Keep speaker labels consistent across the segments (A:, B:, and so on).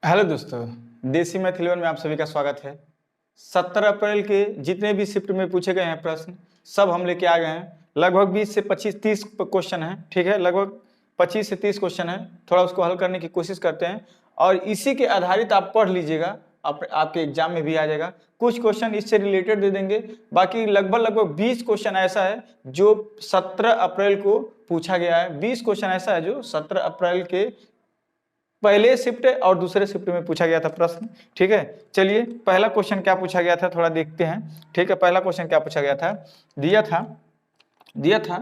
A: Hello दोस्तों, देसी math 11 में आप सभी का स्वागत है। 17 अप्रैल के जितने भी शिफ्ट में पूछे गए हैं प्रश्न सब हम लेके आ गए हैं। लगभग 20 से 25-30 क्वेश्चन हैं, ठीक है। लगभग 25 से 30 क्वेश्चन हैं। थोड़ा उसको हल करने की कोशिश करते हैं और इसी के आधारित आप पढ़ लीजिएगा, आपके एग्जाम में भी आ जाएगा। कुछ क्वेश्चन इससे रिलेटेड दे देंगे, बाकी लगभग 20 क्वेश्चन ऐसा है जो 17 अप्रैल को पूछा गया है। 20 क्वेश्चन ऐसा है जो 17 अप्रैल के पहले शिफ्ट और दूसरे शिफ्ट में पूछा गया था प्रश्न, ठीक है। चलिए पहला क्वेश्चन क्या पूछा गया था थोड़ा देखते हैं, ठीक है। पहला क्वेश्चन क्या पूछा गया था, दिया था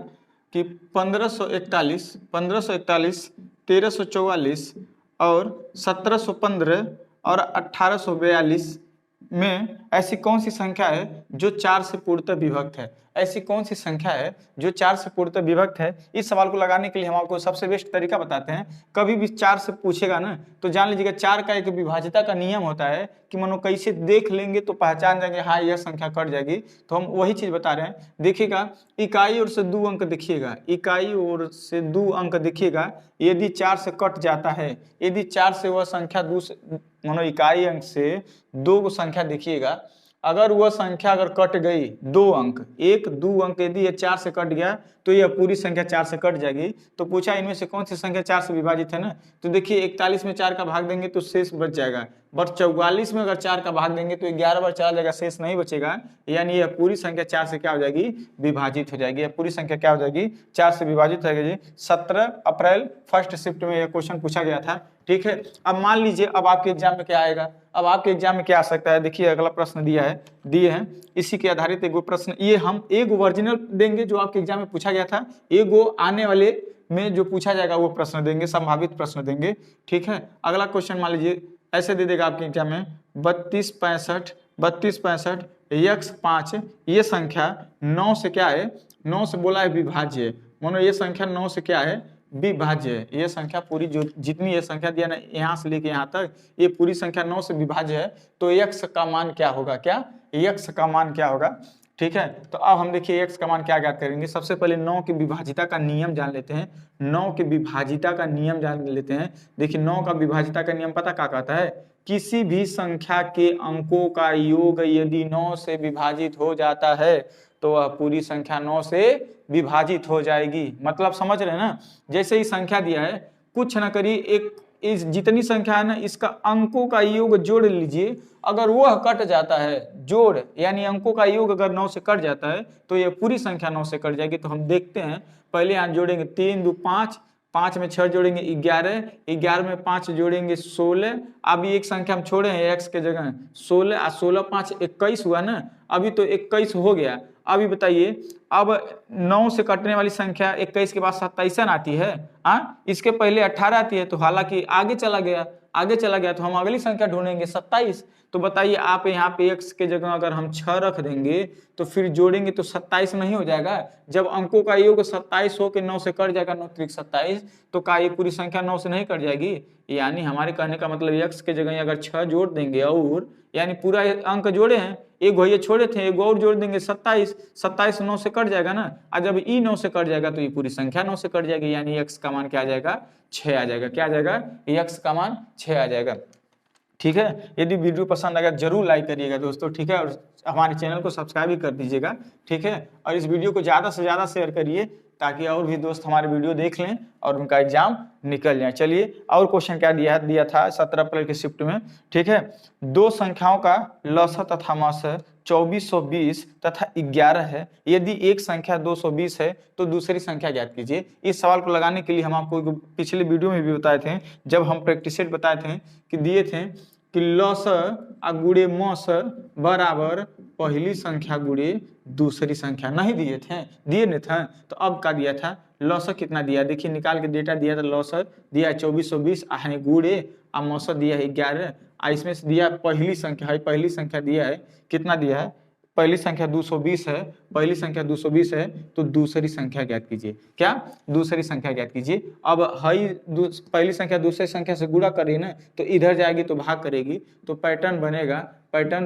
A: कि 1541, 1344 और 1715 और 1842 में ऐसी कौन सी संख्या है जो 4 से पूर्णतः विभक्त है। ऐसी कौन सी संख्या है जो 4 से पूर्णतः विभक्त है। इस सवाल को लगाने के लिए हम आपको सबसे बेस्ट तरीका बताते हैं। कभी भी 4 से पूछेगा ना तो जान लीजिएगा 4 का एक विभाज्यता का नियम होता है कि मानो कैसे देख लेंगे तो पहचान जाएंगे, हाँ यह संख्या कट जाएगी। तो हम वही चीज बता रहे हैं। देखिएगा इकाई ओर से 2 अंक देखिएगा, इकाई ओर से 2 अंक देखिएगा। यदि 4 से कट जाता है, यदि 4 से वह संख्या मानो इकाई अंक से 2 संख्या देखिएगा, अगर वह संख्या अगर कट गई 2 अंक, 1 2 अंक यदि ये 4 से कट गया तो यह पूरी संख्या 4 से कट जाएगी। तो पूछा इनमें से कौन सी संख्या 4 से विभाजित है ना। तो देखिए 41 में 4 का भाग देंगे तो शेष बच जाएगा, बट 44 में अगर 4 का भाग देंगे तो 11 बार चला जाएगा, शेष नहीं बचेगा। यानी यह पूरी संख्या 4 से क्या हो जाएगी, विभाजित हो जाएगी। यह पूरी संख्या क्या हो जाएगी, 4 से विभाजित हो जाएगी। 17 अप्रैल फर्स्ट शिफ्ट में यह क्वेश्चन पूछा गया था, ठीक है। अब मान लीजिए अब आपके एग्जाम में क्या आएगा, अब आपके एग्जाम में क्या आ सकता है। देखिए अगला प्रश्न दिए हैं इसी के आधारित एगो प्रश्न, ये हम एक ओरिजिनल देंगे जो आपके एग्जाम में पूछा गया था, एगो आने वाले में जो पूछा जाएगा वो प्रश्न देंगे, संभावित प्रश्न देंगे, ठीक है। अगला क्वेश्चन मान लीजिए ऐसे दे देगा आपके एग्जाम में 3265 x5, ये संख्या 9 से क्या है, 9 से बोला है विभाज्य। मानो ये संख्या 9 से क्या है, विभाज्य है। ये संख्या पूरी जो जितनी ये संख्या दिया ना यहाँ से लेके यहाँ तक, ये पूरी संख्या 9 से विभाज्य है। तो x का मान क्या होगा, क्या x का मान क्या होगा, ठीक है। तो अब हम देखिए x का मान क्या ज्ञात करेंगे। सबसे पहले 9 की विभाजिता का नियम जान लेते हैं। 9 की विभाजिता का नियम जान लेते हैं। देखिए 9 का विभाजिता का नियम पता क्या कहता है, किसी भी संख्या के अंकों का योग यदि 9 से विभाजित हो जाता है तो वह पूरी संख्या 9 से विभाजित हो जाएगी। मतलब समझ रहे हैं ना, जैसे ही संख्या दिया है कुछ ना करिए, एक इस जितनी संख्या है ना इसका अंकों का योग जोड़ लीजिए, अगर वह कट जाता है जोड़, यानी अंकों का योग अगर 9 से कट जाता है तो यह पूरी संख्या 9 से कट जाएगी। तो हम देखते हैं, पहले यहाँ जोड़ेंगे 3 2 5, 5 में 6 जोड़ेंगे 11, 11 में 5 जोड़ेंगे 16। अभी एक संख्या हम छोड़े हैं x के जगह 16, और 16 5 21 हुआ ना, अभी तो 21 हो गया। अभी बताइए, अब 9 से कटने वाली संख्या 21 के बाद 27 आती है, इसके पहले 18 आती है, तो हालांकि आगे चला गया तो हम अगली संख्या ढूंढेंगे 27। तो बताइए आप यहाँ पे x के जगह अगर हम 6 रख देंगे तो फिर जोड़ेंगे तो 27 नहीं हो जाएगा। जब अंकों का योग 27 हो के 9 से कट जाएगा, 9 त्रिक 27, तो क्या ये पूरी संख्या 9 से नहीं कट जाएगी। यानी हमारे कहने का मतलब x के जगह अगर 6 जोड़ देंगे और यानी पूरा अंक जोड़े हैं, एक ये छोड़े थे, एक और जोड़ देंगे 27, 27 9 से कट जाएगा ना, और जब ई 9 से कट जाएगा तो ये पूरी संख्या 9 से कट जाएगी। यानी x का मान क्या आ जाएगा, 6 आ जाएगा। क्या आ जाएगा, x का मान 6 आ जाएगा, ठीक है। यदि वीडियो पसंद आएगा जरूर लाइक करिएगा दोस्तों, ठीक है। और हमारे चैनल को सब्सक्राइब भी कर दीजिएगा, ठीक है। और इस वीडियो को ज़्यादा से ज़्यादा शेयर करिए ताकि और भी दोस्त हमारे वीडियो देख लें और उनका एग्जाम निकल जाए। चलिए और क्वेश्चन क्या दिया था 17 अप्रैल के शिफ्ट में, ठीक है। दो संख्याओं का लसा तथा मसा 2420 तथा 11 है। यदि एक संख्या 220 है तो दूसरी संख्या ज्ञात कीजिए। इस सवाल को लगाने के लिए हम आपको पिछले वीडियो में भी बताए थे, जब हम प्रैक्टिस सेट बताए थे कि दिए थे कि लस गुणे मस बराबर पहली संख्या गुणे दूसरी संख्या, नहीं दिए नहीं थे। तो अब क्या दिया था, लस कितना दिया, देखिए निकाल के डेटा दिया था। लस दिया है 2420 गुणे, और मस दिया है 11, इसमें से दिया पहली संख्या है, पहली संख्या दिया है कितना दिया है, पहली संख्या 220 है, पहली संख्या 220 है, तो दूसरी संख्या ज्ञात कीजिए। क्या, दूसरी संख्या ज्ञात कीजिए। अब हई पहली संख्या दूसरी संख्या से गुणा करें ना तो इधर जाएगी तो भाग करेगी, तो पैटर्न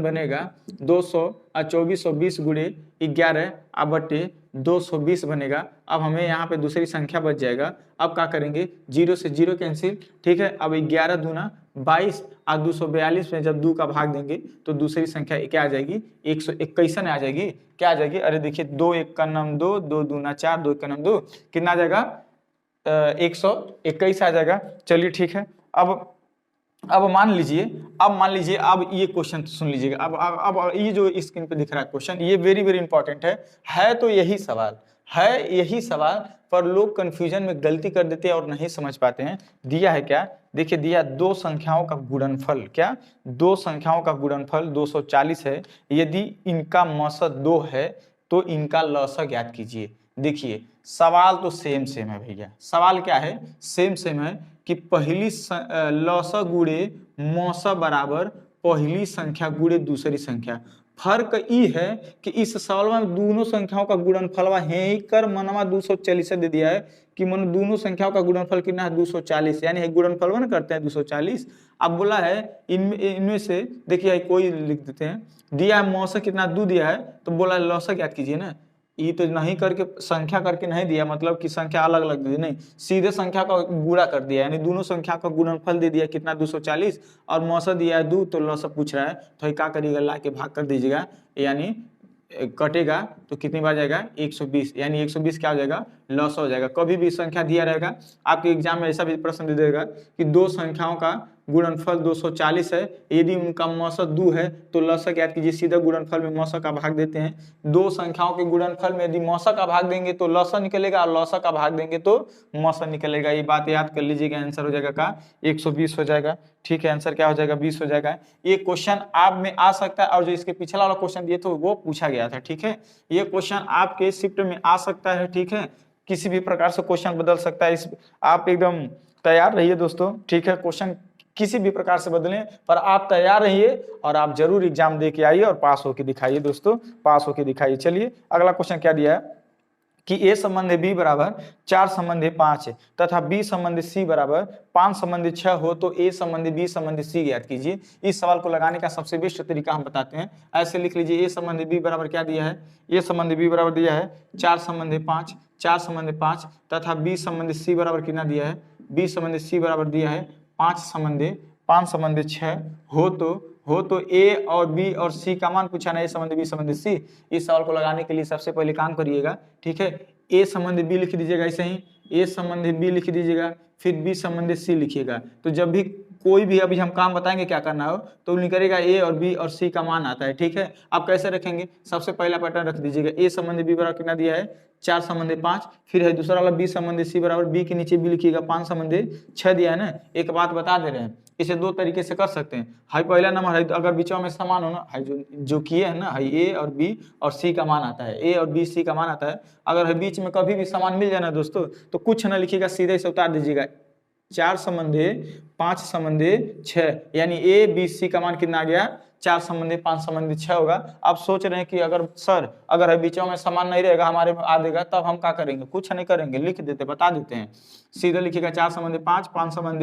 A: बनेगा 200 और 2420 गुणे 11 बटे 220 बनेगा। अब हमें यहाँ पे दूसरी संख्या बच जाएगा। अब क्या करेंगे, 0 से 0 कैंसिल, ठीक है। अब 11 दूना 22 और 242 में जब 2 का भाग देंगे तो दूसरी संख्या क्या आ जाएगी 121 आ जाएगी। क्या आ जाएगी, अरे देखिए 2 1 का नाम 2, 2 दूना 4, 2 का नाम 2, कितना आ जाएगा 121 आ जाएगा। चलिए ठीक है। अब मान लीजिए अब ये क्वेश्चन सुन लीजिएगा। अब ये जो स्क्रीन पे दिख रहा है क्वेश्चन, ये वेरी वेरी इंपॉर्टेंट है तो यही सवाल पर लोग कंफ्यूजन में गलती कर देते हैं और नहीं समझ पाते हैं। दिया है क्या, देखिए दिया दो संख्याओं का गुणनफल, क्या दो संख्याओं का गुणनफल 240 है। यदि इनका मौसत 2 है तो इनका लसक ज्ञात कीजिए। देखिए सवाल तो सेम है भैया, सवाल क्या है, सेम है कि पहली लसक गुणे मौसक बराबर पहली संख्या गुणे दूसरी संख्या। फर्क ई है कि इस सवाल में दोनों संख्याओं का गुणनफल है ही कर मनवा 240 दे दिया है कि मन दोनों संख्याओं का गुणनफल कितना है 240, यानी गुणनफल न करते हैं 240। अब बोला है इनमें से देखिए कोई लिख देते हैं, दिया है मौसक कितना 2 दिया है तो बोला लसक याद कीजिए ना। ये तो नहीं करके संख्या करके नहीं दिया, मतलब कि संख्या अलग अलग दे दी, नहीं सीधे संख्या का गुणा कर दिया, यानी दोनों संख्या का गुणनफल दे दिया कितना 240 और मौसक दिया है 2 तो लसक पूछ रहा है तो क्या करिएगा ला के भाग कर दीजिएगा, यानी कटेगा तो कितनी बार जाएगा 120, यानी 120 क्या हो जाएगा लॉस हो जाएगा। कभी भी संख्या दिया रहेगा आपके एग्जाम में ऐसा भी प्रश्न दे देगा कि दो संख्याओं का गुणनफल 240 है, यदि उनका मौसक 2 है तो लसक याद कीजिए, सीधा गुणनफल में मौसक का भाग देते हैं। दो संख्याओं के गुणनफल में यदि मौसक का भाग देंगे तो लसक निकलेगा और लसक का भाग देंगे तो मौसक निकलेगा। ये बात याद कर लीजिएगा, आंसर हो जाएगा का 120 हो जाएगा। ठीक है, आंसर क्या हो जाएगा 20 हो जाएगा। ये क्वेश्चन आप में आ सकता है और जो इसके पिछला वाला क्वेश्चन दिए थे वो पूछा गया था। ठीक है, ये क्वेश्चन आपके शिफ्ट में आ सकता है। ठीक है, किसी भी प्रकार से क्वेश्चन बदल सकता है, इस आप एकदम तैयार रहिए दोस्तों। ठीक है, क्वेश्चन किसी भी प्रकार से बदलें पर आप तैयार रहिए और आप जरूर एग्जाम दे के आइए और पास होके दिखाइए दोस्तों, पास होके दिखाइए। चलिए अगला क्वेश्चन क्या दिया है कि a संबंध b बराबर 4 संबंध 5 तथा b संबंध c बराबर 5 संबंध 6 हो तो a संबंध b संबंध c ज्ञात कीजिए। इस सवाल को लगाने का सबसे बेस्ट तरीका हम बताते हैं, ऐसे लिख लीजिए a संबंध b बराबर क्या दिया है, a संबंध b बराबर दिया है 4 संबंध 5 तथा b संबंध c बराबर कितना दिया है, b संबंध c बराबर दिया है 5 संबंध 6 हो तो a और b और c का मान पूछा ना, a संबंध b संबंध c। इस सवाल को लगाने के लिए सबसे पहले काम करिएगा। ठीक है, a संबंध b लिख दीजिएगा, ऐसे ही a संबंध b लिख दीजिएगा, फिर b संबंध c लिखिएगा। तो जब भी कोई भी अभी हम काम बताएंगे क्या करना हो तो निकलेगा a और b और c का मान आता है। ठीक है, आप कैसे रखेंगे, सबसे पहला पैटर्न रख दीजिएगा, a संबंध b बराबर कितना दिया है 4 संबंध 5, फिर है दूसरा वाला b संबंध c बराबर b के नीचे b लिखिएगा 5 संबंध 6 दिया है ना। एक बात बता दे रहे हैं, इसे दो तरीके से कर सकते हैं। हाई पहला नंबर है अगर बीचों में समान हो ना, हाई जो किए है ना, हाई a और b और c का मान आता है, a और b c का मान आता है। अगर बीच में कभी भी समान मिल जाए ना दोस्तों तो कुछ ना लिखिएगा, सीधे से उतार दीजिएगा 4 संबंध 5 संबंध 6, यानी a b c का मान कितना आ गया 4 संबंध 5 संबंध 6 होगा। आप सोच रहे हैं कि अगर सर अगर बीचों में समान नहीं रहेगा हमारे आ देगा तब हम क्या करेंगे, कुछ नहीं करेंगे, लिख देते बता देते हैं, सीधा लिखिएगा 4 संबंध 5 5 संबंध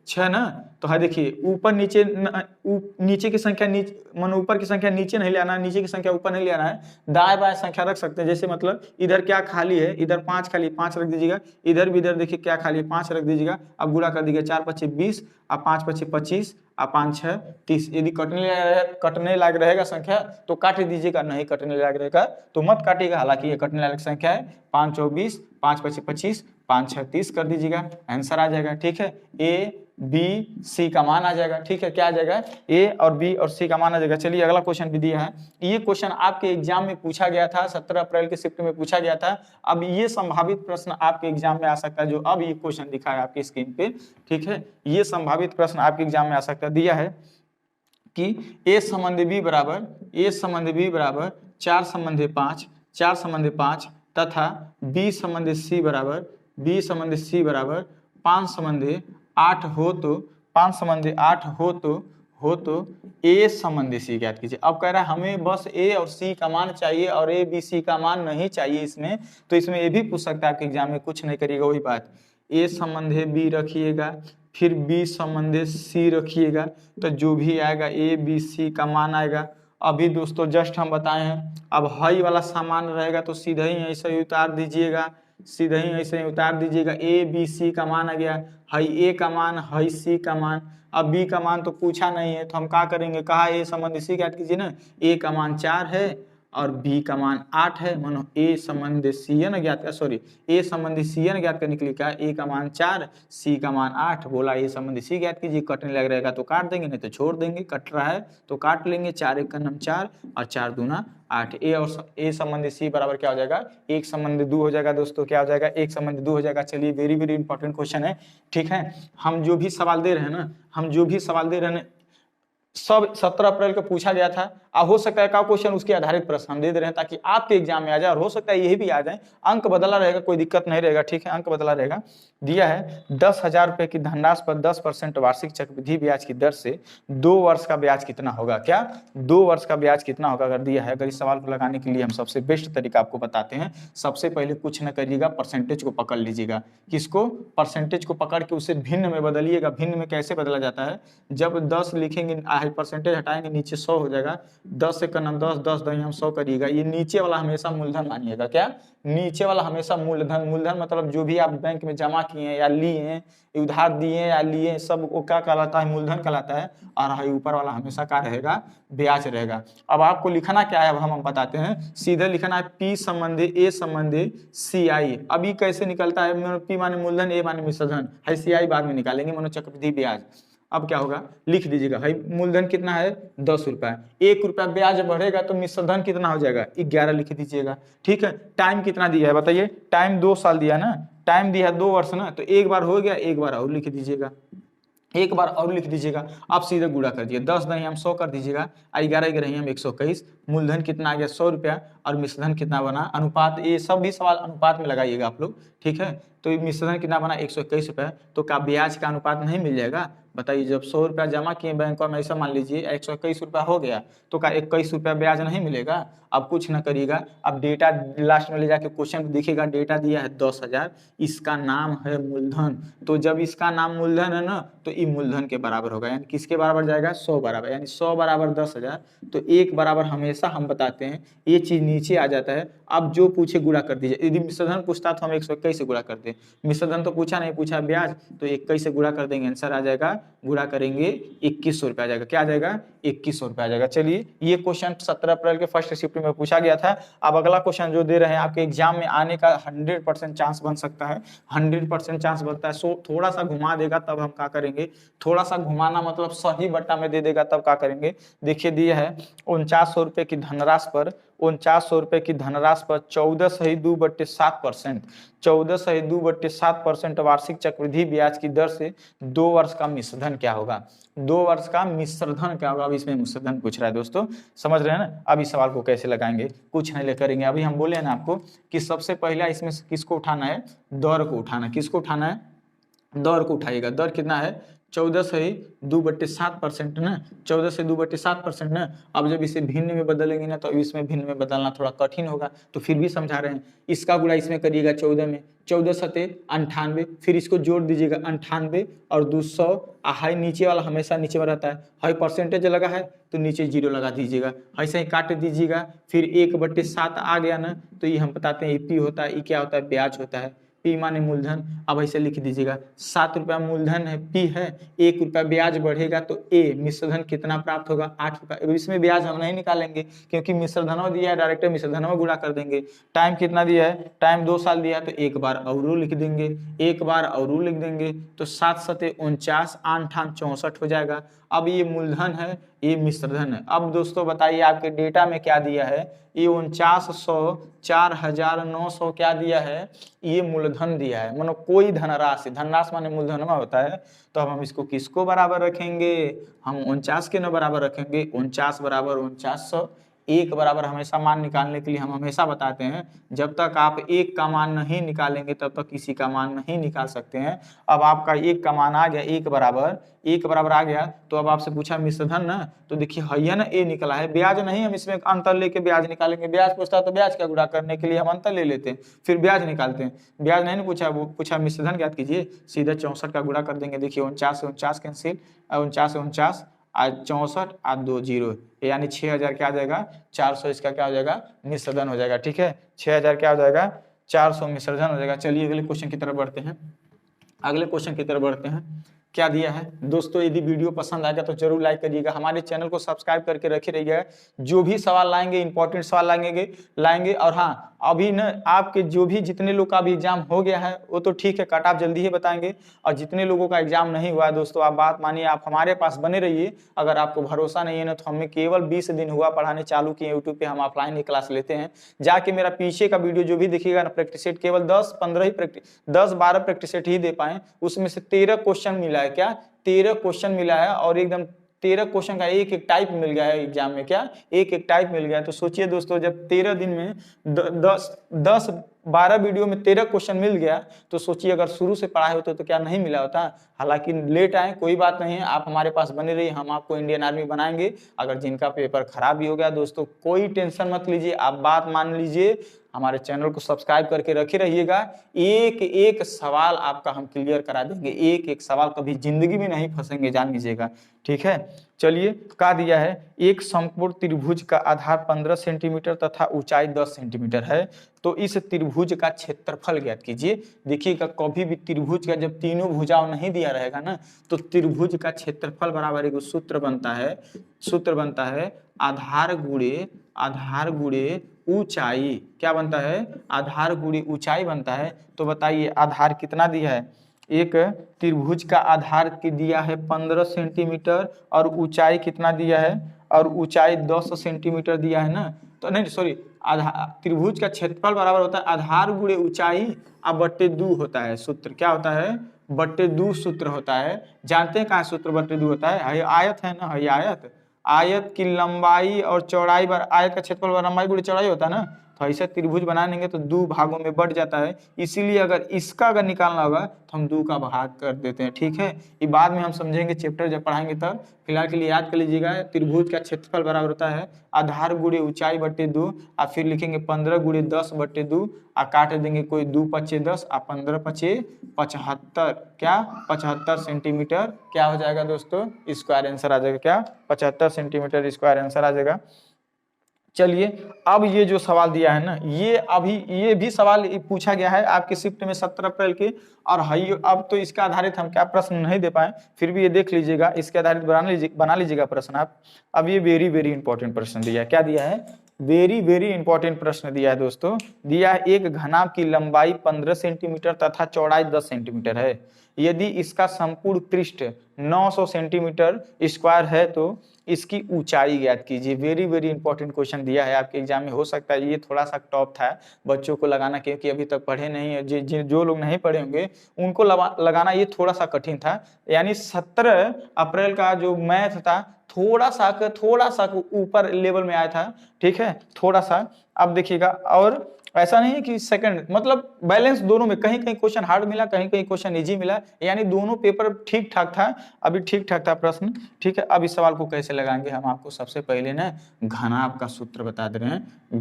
A: 6 ना। तो है देखिए ऊपर नीचे नीचे की संख्या मान ऊपर की संख्या नीचे नहीं ले आना है, नीचे की संख्या ऊपर नहीं ले आना है, दाएं बाएं संख्या रख सकते हैं। जैसे मतलब इधर क्या खाली है, इधर 5 खाली 5 रख दीजिएगा, इधर भी इधर देखिए क्या खाली 5 रख दीजिएगा। अब गुणा कर दीजिएगा 4 5 20 और 5 5 25 और 5 6 30। यदि कटने लायक रहेगा संख्या तो काट दीजिएगा, नहीं कटने लायक रहेगा तो मत काटिएगा। हालांकि ये कटने लायक संख्या है, 5 24 5 5 25 5 6 30 कर दीजिएगा, आंसर आ जाएगा। ठीक है, ए बी सी का मान आ जाएगा। ठीक है, क्या आ जाएगा ए और बी और सी का मान आ जाएगा। चलिए अगला क्वेश्चन भी दिया है, ये क्वेश्चन आपके एग्जाम में पूछा गया था, 17 अप्रैल के शिफ्ट में पूछा गया था। अब ये संभावित प्रश्न आपके एग्जाम में आ सकता है, जो अब ये क्वेश्चन दिखा है आपकी स्क्रीन पे। ठीक है, ये संभावित प्रश्न आपके एग्जाम में आ सकता है। दिया है कि a संबंध b बराबर 4 संबंध 5 तथा b संबंध c बराबर 5 संबंध 8 हो तो a संबंध c ज्ञात कीजिए। अब कह रहा है हमें बस a और c का मान चाहिए और a b c का मान नहीं चाहिए इसमें, तो इसमें ये भी पूछ सकता है आपके एग्जाम में, कुछ नहीं करिएगा, वही बात a संबंध b रखिएगा, फिर b संबंध c रखिएगा, तो जो भी आएगा a b c का मान आएगा। अभी दोस्तों जस्ट हम बताए हैं, अब हाई वाला सामान रहेगा तो सीधा ही ऐसे ही उतार दीजिएगा, a b c का मान आ गया। है ए का मान, है सी का मान। अब बी का मान तो पूछा नहीं है तो हम क्या करेंगे, कहा ए संबंध सी ज्ञात कीजिए ना, ए का मान 4 है और बी का मान 8 है, मानो ए संबंध सी एन ज्ञात का, सॉरी ए संबंधी सी एन ज्ञात करने के लिए क्या, ए का मान 4 सी का मान 8, बोला ए संबंधी सी ज्ञात कीजिए। कटने लग रहेगा तो काट देंगे, नहीं तो छोड़ देंगे, कट रहा है तो काट लेंगे, 4 एक का नाम 4 और 4 दूना 8। ए और ए संबंधी सी बराबर क्या हो जाएगा, एक संबंधी 2 हो जाएगा दोस्तों, क्या हो जाएगा, एक संबंधी 2 हो जाएगा। चलिए वेरी वेरी इंपॉर्टेंट क्वेश्चन है, ठीक है। हम जो भी सवाल दे रहे हैं ना, हम जो भी सवाल दे रहे हैं सब 17 अप्रैल को पूछा गया था। अब हो सकता है का क्वेश्चन उसके आधारित प्रश्न हम दे रहे हैं ताकि आपके एग्जाम में आ जाए, और हो सकता है यही भी आ जाए, अंक बदला रहेगा, कोई दिक्कत नहीं रहेगा, ठीक है। अंक बदला रहेगा। दिया है 10,000 रुपए की धनराशि पर 10% वार्षिक चक्रवृद्धि ब्याज की दर से 2 वर्ष का ब्याज कितना होगा, क्या 2 वर्ष का ब्याज कितना होगा अगर दिया है। अगर इस सवाल को लगाने के लिए हम सबसे बेस्ट तरीका आपको बताते हैं। सबसे पहले कुछ न करिएगा, परसेंटेज को पकड़ लीजिएगा। किसको, परसेंटेज को पकड़ के उसे भिन्न में बदलिएगा। भिन्न में कैसे बदला जाता है, जब 10 लिखेंगे परसेंटेज हटाएंगे नीचे 100 हो जाएगा, 10 से का नाम 10, 10 दही हम 100 करिएगा। ये नीचे वाला हमेशा मूलधन मानिएगा, क्या नीचे वाला हमेशा मूलधन। मूलधन मतलब जो भी आप बैंक में जमा किए हैं या लिए हैं, उधार दिए या लिए, सब वो क्या कहलाता है, मूलधन कहलाता है। और ऊपर वाला हमेशा क्या रहेगा, ब्याज रहेगा। अब आपको लिखना क्या है, अब हम बताते हैं। सीधे लिखना है पी संबंधी ए संबंधी सी आई। अभी कैसे निकलता है, पी माने मूलधन, ए माने मिश्रधन, है सी आई बाद में निकालेंगे, मानो चक्रवृद्धि ब्याज। अब क्या होगा, लिख दीजिएगा, भाई मूलधन कितना है 10 रुपया, 1 रुपया ब्याज बढ़ेगा तो मिश्रधन कितना हो जाएगा 11 लिख दीजिएगा, ठीक है। टाइम कितना दिया है बताइए, टाइम 2 साल दिया ना, टाइम दिया 2 वर्ष ना, तो एक बार हो गया, एक बार और लिख दीजिएगा, एक बार और लिख दीजिएगा। आप सीधे गुणा कर दिए, 10 दही हम 100 कर दीजिएगा, 11 11 हम 121। मूलधन कितना आ गया 100 रुपया और मिश्रधन कितना बना, अनुपात, ये सब भी सवाल अनुपात में लगाइएगा आप लोग, ठीक है। तो मिश्रधन कितना बना 121 रुपया, तो क्या ब्याज का अनुपात नहीं मिल जाएगा, बताइए। जब 100 रुपया जमा किए बैंक में, ऐसा मान लीजिए 121 रुपया हो गया, तो क्या 21 रुपया ब्याज नहीं मिलेगा। अब कुछ ना करिएगा, अब डेटा लास्ट में ले जाके क्वेश्चन दिखेगा, डेटा दिया है 10,000, इसका नाम है मूलधन। तो जब इसका नाम मूलधन है ना, तो ये मूलधन के बराबर होगा, यानी किसके बराबर जाएगा, 100 बराबर, यानी 100 बराबर 10,000, तो 1 बराबर हमेशा हम बताते हैं ये चीज नीचे आ जाता है। अब जो पूछे गुणा कर दीजिए, यदि मिश्रधन पूछता तो हम 121 से गुणा करते, मिश्रधन तो पूछा नहीं, पूछा ब्याज, तो 21 से गुणा कर देंगे, आंसर आ जाएगा, गुणा करेंगे 2100 रुपया आ जाएगा, क्या आ जाएगा 2100 रुपया आ जाएगा। चलिए ये क्वेश्चन 17 अप्रैल के फर्स्ट शिफ्ट में पूछा गया था। अब अगला क्वेश्चन जो दे रहे हैं आपके एग्जाम में आने का 100% चांस बन सकता है, 100% चांस बनता है। सो थोड़ा सा घुमा देगा तब हम क्या करेंगे, थोड़ा सा घुमाना मतलब सही बट्टा में दे देगा तब क्या करेंगे। देखिए दिया है 4900 रुपये की धनराशि पर, 4900 रुपये की धनराशि पर 14/2/7%, 14/2/7% वार्षिक चक्रवृद्धि ब्याज की दर से 2 वर्ष का मिश्रधन क्या होगा, 2 वर्ष का मिश्रधन क्या होगा। अब इसमें मिश्रधन पूछ रहा है दोस्तों, समझ रहे हैं ना। अब इस सवाल को कैसे लगाएंगे, कुछ नहीं ले करेंगे। अभी हम बोले ना आपको कि सबसे पहला इसमें किसको उठाना है, दर को उठाना है। किसको उठाना है, दर को उठाइएगा। दर कितना है 14/2/7% ना, 14/2/7% ना। अब जब इसे भिन्न में बदलेंगे ना, तो इसमें भिन्न में बदलना थोड़ा कठिन होगा, तो फिर भी समझा रहे हैं। इसका गुणा इसमें करिएगा 14 में, 14 सते 98, फिर इसको जोड़ दीजिएगा 98 और 200। हाई नीचे वाला हमेशा नीचे में रहता है, हाई परसेंटेज लगा है तो नीचे 0 लगा दीजिएगा, ऐसे ही काट दीजिएगा। फिर 1/7 आ गया ना, तो ये हम बताते हैं पी होता है, ये क्या होता है, ब्याज होता है। पी माने मूलधन। अब ऐसे लिख दीजिएगा 7 रुपया मूलधन है, पी है, 1 रुपया ब्याज बढ़ेगा तो ए मिश्रधन कितना प्राप्त होगा 8 रुपया। इसमें ब्याज हम नहीं निकालेंगे क्योंकि मिश्रधनों दिया है, डायरेक्ट मिश्रधनों गुणा कर देंगे। टाइम कितना दिया है, टाइम 2 साल दिया है, तो एक बार और लिख देंगे, एक बार और लिख देंगे, तो 7 सते 49, 8 8 64 हो जाएगा। अब ये मूलधन है, ये मिश्रधन है। अब दोस्तों बताइए आपके डेटा में क्या दिया है, ये 4900 4900 क्या दिया है, ये मूलधन दिया है। मानो कोई धनराशि, धनराशि माने मूलधन में होता है, तो अब हम इसको किसको बराबर रखेंगे, हम 49 के न बराबर रखेंगे। 49 बराबर 4900, 1 बराबर हमेशा मान निकालने के लिए हम हमेशा बताते हैं जब तक आप 1 का मान नहीं निकालेंगे तब तक किसी का मान नहीं निकाल सकते हैं। अब आपका 1 का मान आ गया, 1 बराबर आ गया, तो अब आपसे पूछा मिश्रधन ना, तो देखिए है ना ए निकला है, ब्याज नहीं, हम इसमें अंतर लेके ब्याज निकालेंगे। ब्याज पूछता है तो ब्याज का गुणा करने के लिए हम अंतर ले लेते हैं, फिर ब्याज निकालते हैं। ब्याज नहीं पूछा, वो पूछा मिश्रधन ज्ञात कीजिए, सीधा 64 का गुणा कर देंगे। देखिए 49 से 49 कैंसिल, 49 से 49 आज 64 आज 2 0, यानी 6000 क्या आ जाएगा 400, इसका क्या हो जाएगा मिश्रधन हो जाएगा, ठीक है। 6000 क्या हो जाएगा 400 मिश्रधन हो जाएगा। चलिए अगले क्वेश्चन की तरफ बढ़ते हैं। अगले क्वेश्चन की तरफ बढ़ते हैं। क्या दिया है दोस्तों, यदि वीडियो पसंद आएगा तो जरूर लाइक करिएगा, हमारे चैनल को सब्सक्राइब करके रखे रहिएगा। जो भी सवाल लाएंगे इंपॉर्टेंट सवाल लाएंगे। और हाँ, अभी न आपके जो भी जितने लोग का अभी एग्जाम हो गया है वो तो ठीक है, कट ऑफ जल्दी ही बताएंगे। और जितने लोगों का एग्जाम नहीं हुआ है दोस्तों, आप बात मानिए, आप हमारे पास बने रहिए। अगर आपको भरोसा नहीं है ना, तो हमें केवल 20 दिन हुआ पढ़ाने चालू किए यूट्यूब पे, हम ऑफलाइन ही क्लास लेते हैं। जाके मेरा पीछे का वीडियो जो भी देखिएगा ना, प्रैक्टिस सेट केवल 10-15 ही 10-12 प्रैक्टिस सेट ही दे पाए, उसमें से 13 क्वेश्चन मिला है। क्या 13 क्वेश्चन मिला है, और एकदम 13 क्वेश्चन का एक एक टाइप मिल गया है एग्जाम में। क्या एक एक टाइप मिल गया है। तो सोचिए दोस्तों, जब 13 दिन में 10-12 वीडियो में 13 क्वेश्चन मिल गया, तो सोचिए अगर शुरू से पढ़ाई होते तो क्या नहीं मिला होता। हालांकि लेट आए कोई बात नहीं है, आप हमारे पास बने रहिए, हम आपको इंडियन आर्मी बनाएंगे। अगर जिनका पेपर खराब भी हो गया दोस्तों, कोई टेंशन मत लीजिए, आप बात मान लीजिए, हमारे चैनल को सब्सक्राइब करके रखे रहिएगा। एक एक सवाल आपका हम क्लियर करा देंगे, एक एक सवाल, कभी जिंदगी में नहीं फंसेंगे, जान लीजिएगा। ठीक है, चलिए क्या दिया है, एक समकोण त्रिभुज का आधार 15 सेंटीमीटर तथा ऊंचाई 10 सेंटीमीटर है, तो इस त्रिभुज का क्षेत्रफल ज्ञात कीजिए। देखिएगा, कभी भी त्रिभुज का जब तीनों भुजाओं नहीं दिया रहेगा ना, तो त्रिभुज का क्षेत्रफल बराबर एक सूत्र बनता है आधार गुणे ऊंचाई। क्या बनता है, आधार गुणे ऊंचाई बनता है। तो बताइए आधार कितना दिया है, एक त्रिभुज का आधार की दिया है 15 सेंटीमीटर, और ऊंचाई कितना दिया है, और ऊंचाई 10 सेंटीमीटर दिया है ना। तो नहीं सॉरी, त्रिभुज का क्षेत्रफल बराबर होता है आधार गुणे ऊंचाई अब बट्टे 2 होता है। सूत्र क्या होता है, बट्टे 2 सूत्र होता है। जानते हैं कहाँ सूत्र बट्टे 2 होता है, आयत है ना, आयत की लंबाई और चौड़ाई आयत का क्षेत्रफल और लंबाई गुणे चौड़ाई होता है ना। तो ऐसे त्रिभुज बनाएंगे तो 2 भागों में बढ़ जाता है, इसीलिए अगर इसका अगर निकालना होगा तो हम 2 का भाग कर देते हैं। ठीक है, ये बाद में हम समझेंगे, चैप्टर जब पढ़ाएंगे तब। फिलहाल के लिए याद कर लीजिएगा, त्रिभुज का क्षेत्रफल बराबर होता है आधार गुणे ऊंचाई बट्टे 2, और फिर लिखेंगे 15 गुणे 10 बट्टे 2, और काट देंगे कोई 2 पचे 10 और 15 पचे 75। क्या 75 सेंटीमीटर क्या हो जाएगा दोस्तों, स्क्वायर आंसर आ जाएगा। क्या 75 सेंटीमीटर स्क्वायर आंसर आ जाएगा। चलिए, अब ये जो सवाल दिया है ना, ये भी सवाल पूछा गया है आपके शिफ्ट में 17 अप्रैल के। और अब तो इसके आधारित हम क्या प्रश्न नहीं दे पाए, फिर भी ये देख लीजिएगा, इसके आधारित बना लीजिएगा प्रश्न आप। अब ये वेरी वेरी इंपॉर्टेंट प्रश्न दिया है। क्या दिया है, वेरी वेरी इंपॉर्टेंट प्रश्न दिया है दोस्तों। दिया है एक घनाभ की लंबाई 15 सेंटीमीटर तथा चौड़ाई 10 सेंटीमीटर है, यदि इसका संपूर्ण पृष्ठ 900 सेंटीमीटर स्क्वायर है तो इसकी ऊंचाई ज्ञात कीजिए। वेरी वेरी इंपॉर्टेंट क्वेश्चन दिया है आपके एग्जाम में। हो सकता है ये थोड़ा सा टॉप था बच्चों को लगाना, क्योंकि अभी तक पढ़े नहीं है। जो लोग नहीं पढ़े होंगे उनको लगाना ये थोड़ा सा कठिन था। यानी 17 अप्रैल का जो मैथ था थोड़ा सा ऊपर लेवल में आया था। ठीक है, थोड़ा सा। अब देखिएगा, और ऐसा नहीं है कि सेकंड, मतलब बैलेंस दोनों में, कहीं कहीं क्वेश्चन हार्ड मिला, कहीं कहीं क्वेश्चन इजी मिला, यानी दोनों पेपर ठीक ठाक था। अभी ठीक ठाक था प्रश्न। ठीक है, अब इस सवाल को कैसे लगाएंगे, हम आपको सबसे पहले ना घनाभ का सूत्र बता दे रहे हैं।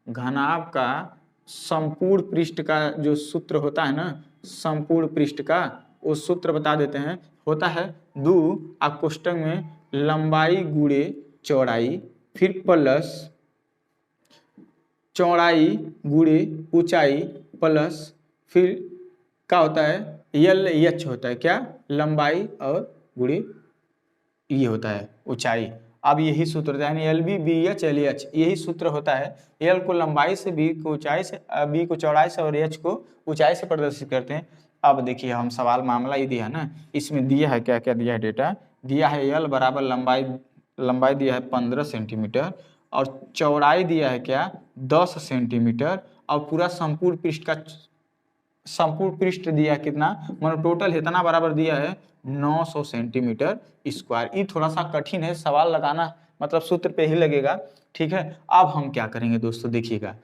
A: घनाभ का संपूर्ण पृष्ठ का जो सूत्र होता है ना, संपूर्ण पृष्ठ का वो सूत्र बता देते हैं। होता है 2 आप कोष्टक में लंबाई गुणे चौड़ाई, फिर प्लस चौड़ाई गुणे ऊंचाई, प्लस फिर क्या होता है यल एच होता है। क्या लंबाई और गुणे ये होता है ऊंचाई। अब यही सूत्र होता है, L B B H L H, यही सूत्र होता है। एल को लंबाई से, बी को ऊंचाई से, बी को चौड़ाई से और एच को ऊंचाई से प्रदर्शित करते हैं। अब देखिए, हम सवाल मामला ही दिया ना, इसमें दिया है क्या क्या दिया है, डेटा दिया है एल बराबर लंबाई दिया है 15 सेंटीमीटर, और चौड़ाई दिया है क्या 10 सेंटीमीटर, और पूरा संपूर्ण पृष्ठ दिया है कितना, मतलब टोटल इतना बराबर दिया है 900 सेंटीमीटर स्क्वायर। ये थोड़ा सा कठिन है सवाल लगाना, मतलब सूत्र पे ही लगेगा। ठीक है, अब हम क्या करेंगे दोस्तों, देखिएगा।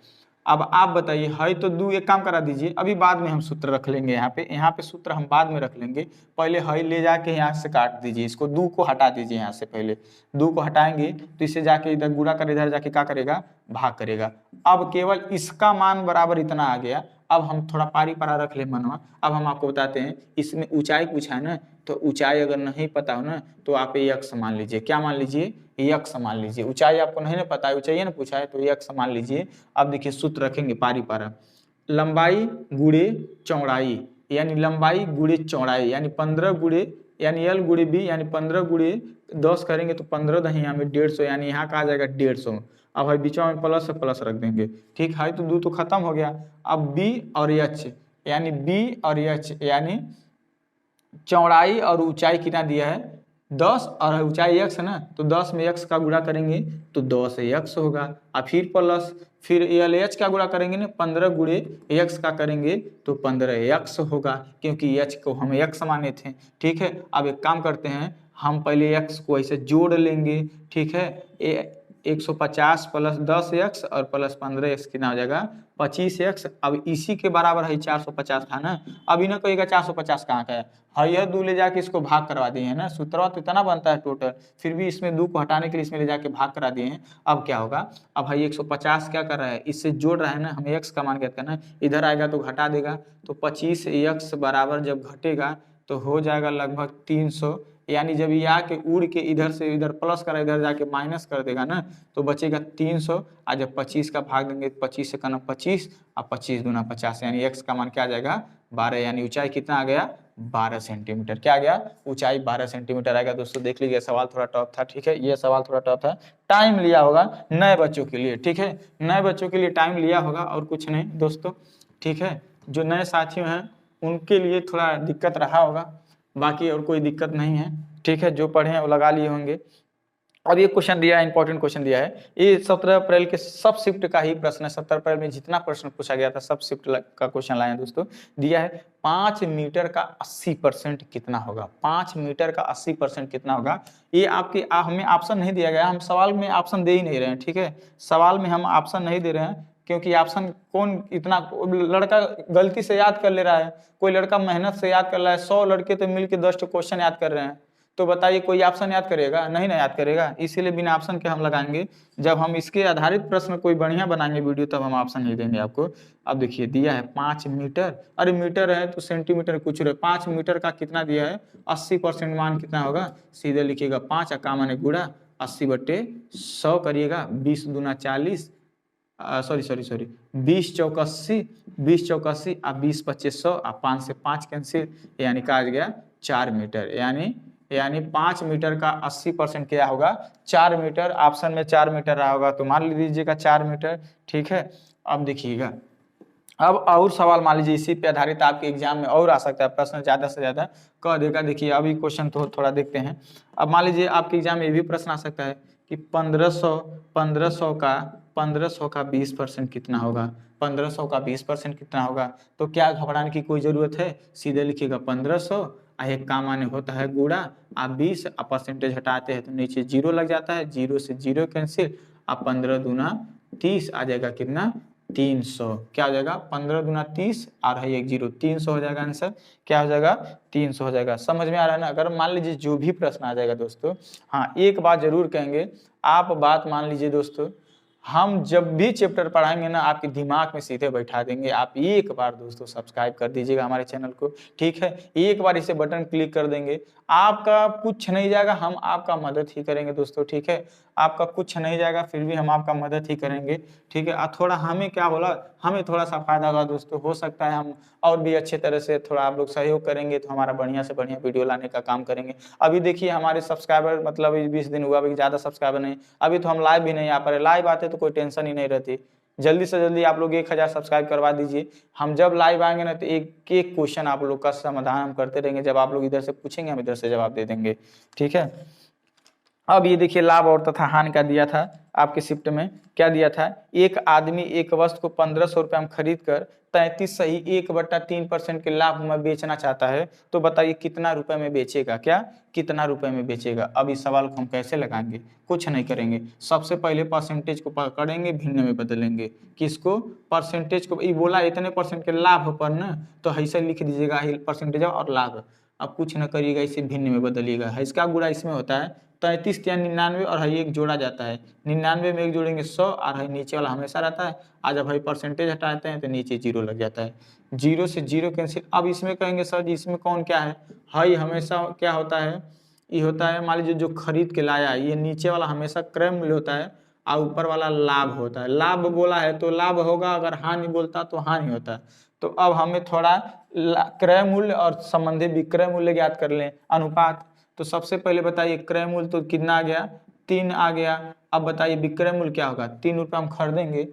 A: अब आप बताइए, है तो 2 एक काम करा दीजिए, अभी बाद में हम सूत्र रख लेंगे। यहाँ पे सूत्र हम बाद में रख लेंगे। पहले है ले जाके यहाँ से काट दीजिए, इसको 2 को हटा दीजिए यहाँ से। पहले 2 को हटाएंगे तो इसे जाके इधर गुणा कर, इधर जाके क्या करेगा, भाग करेगा। अब केवल इसका मान बराबर इतना आ गया। अब हम थोड़ा पारी पारा रख ले मनवा। अब हम आपको बताते हैं, इसमें ऊंचाई पूछा है ना, तो ऊंचाई अगर नहीं पता हो ना तो आप यक्स मान लीजिए। क्या मान लीजिए, यक्स मान लीजिए। ऊंचाई आपको नहीं ना पता है, ऊंचाई ना पूछा है, तो यक्स मान लीजिए। अब देखिए सूत्र रखेंगे पारी पारा, लंबाई गुणे चौड़ाई यानी लंबाई गुणे चौड़ाई, यानी 15 गुणे यानी L गुणे B यानी 15 गुणे 10 करेंगे तो 15 दही यहाँ में 150, यानी यहाँ का आ जाएगा 150। अब भाई बीच में प्लस से प्लस रख देंगे, ठीक है, तो 2 तो खत्म हो गया। अब B और H यानी B और H यानी चौड़ाई और ऊंचाई कितना दिया है 10 और ऊंचाई x है ना, तो 10 में x का गुणा करेंगे तो 10 x होगा, और फिर प्लस फिर LH का गुणा करेंगे ना 15 गुणे x का करेंगे तो 15x होगा, क्योंकि h को हम x माने थे, ठीक है। अब एक काम करते हैं, हम पहले x को ऐसे जोड़ लेंगे, ठीक है, 150 प्लस 10x और प्लस 15x कितना हो जाएगा 25x। अब इसी के बराबर है 450 था ना, अभी ना कहेगा 450 कहाँ का है, यह 2 ले जाके इसको भाग करवा दिए हैं ना, सूत्र तो इतना बनता है टोटल, फिर भी इसमें 2 को हटाने के लिए इसमें ले जाके भाग करा दिए हैं। अब क्या होगा, अब भाई 150 क्या कर रहा है, इससे जोड़ रहा है ना, हमें x का मान ज्ञात करना है, इधर आएगा तो घटा देगा, तो 25x बराबर जब घटेगा तो हो जाएगा लगभग 300, यानी जब ये आके उड़ के इधर से इधर प्लस करा इधर जाके माइनस कर देगा ना, तो बचेगा 300, और जब 25 का भाग देंगे 25 से करना 25 और 25 दूना 50, यानी x का मान क्या आ जाएगा 12, यानी ऊंचाई कितना आ गया 12 सेंटीमीटर, क्या आ गया ऊंचाई 12 सेंटीमीटर आएगा। दोस्तों देख लीजिए सवाल थोड़ा टफ था, ठीक है, ये सवाल थोड़ा टफ था, टाइम लिया होगा नए बच्चों के लिए, ठीक है, नए बच्चों के लिए टाइम लिया होगा और कुछ नहीं दोस्तों, ठीक है। जो नए साथियों हैं उनके लिए थोड़ा दिक्कत रहा होगा, बाकी और कोई दिक्कत नहीं है, ठीक है, जो पढ़े हैं वो लगा लिए होंगे। अब ये क्वेश्चन दिया है, इंपॉर्टेंट क्वेश्चन दिया है, ये 17 अप्रैल के सब शिफ्ट का ही प्रश्न है, 17 अप्रैल में जितना प्रश्न पूछा गया था सब शिफ्ट का क्वेश्चन लाए हैं दोस्तों। दिया है 5 मीटर का 80% कितना होगा, 5 मीटर का 80% कितना होगा, ये आपके हमें ऑप्शन नहीं दिया गया, हम सवाल में ऑप्शन दे ही नहीं रहे हैं, ठीक है, सवाल में हम ऑप्शन नहीं दे रहे हैं, क्योंकि ऑप्शन कौन इतना, लड़का गलती से याद कर ले रहा है, कोई लड़का मेहनत से याद कर रहा है, 100 लड़के तो मिलकर 10 क्वेश्चन याद कर रहे हैं, तो बताइए कोई ऑप्शन याद करेगा, नहीं ना याद करेगा, इसीलिए बिना ऑप्शन के हम लगाएंगे, जब हम इसके आधारित प्रश्न कोई बढ़िया बनाएंगे वीडियो तब हम ऑप्शन नहीं देंगे आपको। अब देखिए दिया है 5 मीटर, अरे मीटर है तो सेंटीमीटर कुछ रहे, 5 मीटर का कितना दिया है 80% मान कितना होगा, सीधे लिखिएगा 5 का माने गुणा 80/100 करिएगा, 20 दूना 40, सॉरी 20 चौक 80, 20 चौक 80 और 20 25 100 और 5 से 5 कैंसिल, यानी कहा गया 4 मीटर, यानी 5 मीटर का 80% क्या होगा 4 मीटर, ऑप्शन में 4 मीटर रहा होगा तो मान लीजिएगा 4 मीटर, ठीक है। अब देखिएगा, अब और सवाल मान लीजिए इसी पे आधारित आपके एग्जाम में और आ सकता है प्रश्न, ज्यादा से ज्यादा कह देगा। देखिए अभी क्वेश्चन तो थोड़ा देखते हैं। अब मान लीजिए आपके एग्जाम में ये भी प्रश्न आ सकता है कि 1500 का 20% कितना होगा, 1500 का 20% कितना होगा, तो क्या घबराने की कोई जरूरत है, सीधे लिखिएगा 1500, एक का माने होता है गुणा, आप 20 परसेंटेज हटाते हैं तो नीचे 0 लग जाता है, 0 से 0 कैंसिल, आप 15 दूना 30 आ जाएगा कितना 300, क्या हो जाएगा 15 दूना 30 और है एक 0, 300 हो जाएगा आंसर, क्या हो जाएगा 300 हो जाएगा। समझ में आ रहा है ना। अगर मान लीजिए जो भी प्रश्न आ जाएगा दोस्तों, हाँ एक बात जरूर कहेंगे, आप बात मान लीजिए दोस्तों, हम जब भी चैप्टर पढ़ाएंगे ना आपके दिमाग में सीधे बैठा देंगे। आप एक बार दोस्तों सब्सक्राइब कर दीजिएगा हमारे चैनल को, ठीक है, एक बार इसे बटन क्लिक कर देंगे, आपका कुछ नहीं जाएगा, हम आपका मदद ही करेंगे दोस्तों, ठीक है, आपका कुछ नहीं जाएगा फिर भी हम आपका मदद ही करेंगे, ठीक है। थोड़ा हमें क्या बोला, हमें थोड़ा सा फायदा होगा दोस्तों, हो सकता है हम और भी अच्छे तरह से थोड़ा आप लोग सहयोग करेंगे तो हमारा बढ़िया से बढ़िया वीडियो लाने का काम करेंगे। अभी देखिए हमारे सब्सक्राइबर मतलब 20 दिन हुआ, अभी ज़्यादा सब्सक्राइबर नहीं, अभी तो हम लाइव भी नहीं आ पा रहे, लाइव आते तो कोई टेंशन ही नहीं रहती। जल्दी से जल्दी आप लोग 1000 सब्सक्राइब करवा दीजिए, हम जब लाइव आएंगे ना तो एक एक क्वेश्चन आप लोग का समाधान हम करते रहेंगे, जब आप लोग इधर से पूछेंगे हम इधर से जवाब दे देंगे, ठीक है। अब ये देखिए लाभ और तथा हानि का दिया था आपके शिफ्ट में, क्या दिया था, एक आदमी एक वस्तु को 1500 रुपये में खरीद कर 33 सही 1/3% के लाभ में बेचना चाहता है, तो बताइए कितना रुपए में बेचेगा, क्या कितना रुपए में बेचेगा। अब इस सवाल को हम कैसे लगाएंगे, कुछ नहीं करेंगे, सबसे पहले परसेंटेज को पकड़ेंगे भिन्न में बदलेंगे, किसको परसेंटेज को, ये बोला इतने परसेंट के लाभ पर ना, तो ऐसे लिख दीजिएगा परसेंटेज और लाभ, अब कुछ न करिएगा, इसे भिन्न में बदलिएगा, इसका गुणा इसमें होता है 33 या 99 और है एक जोड़ा जाता है, 99 में एक जोड़ेंगे 100 और है नीचे वाला हमेशा रहता है, आज जब भाई परसेंटेज हटाते हैं तो नीचे 0 लग जाता है, 0 से 0 कैंसिल। अब इसमें कहेंगे सर जी इसमें कौन क्या है, हाई हमेशा क्या होता है, ये होता है मान लीजिए जो खरीद के लाया, ये नीचे वाला हमेशा क्रय मूल्य होता है और ऊपर वाला लाभ होता है, लाभ बोला है तो लाभ होगा, अगर हानि बोलता तो हानि होता है, तो अब हमें थोड़ा क्रय मूल्य और संबंधी विक्रय मूल्य ज्ञात कर लें, अनुपात। तो सबसे पहले बताइए क्रय मूल्य तो कितना आ गया, 3 आ गया। अब बताइए विक्रय मूल्य क्या होगा, 3 रुपये हम खरीदेंगे,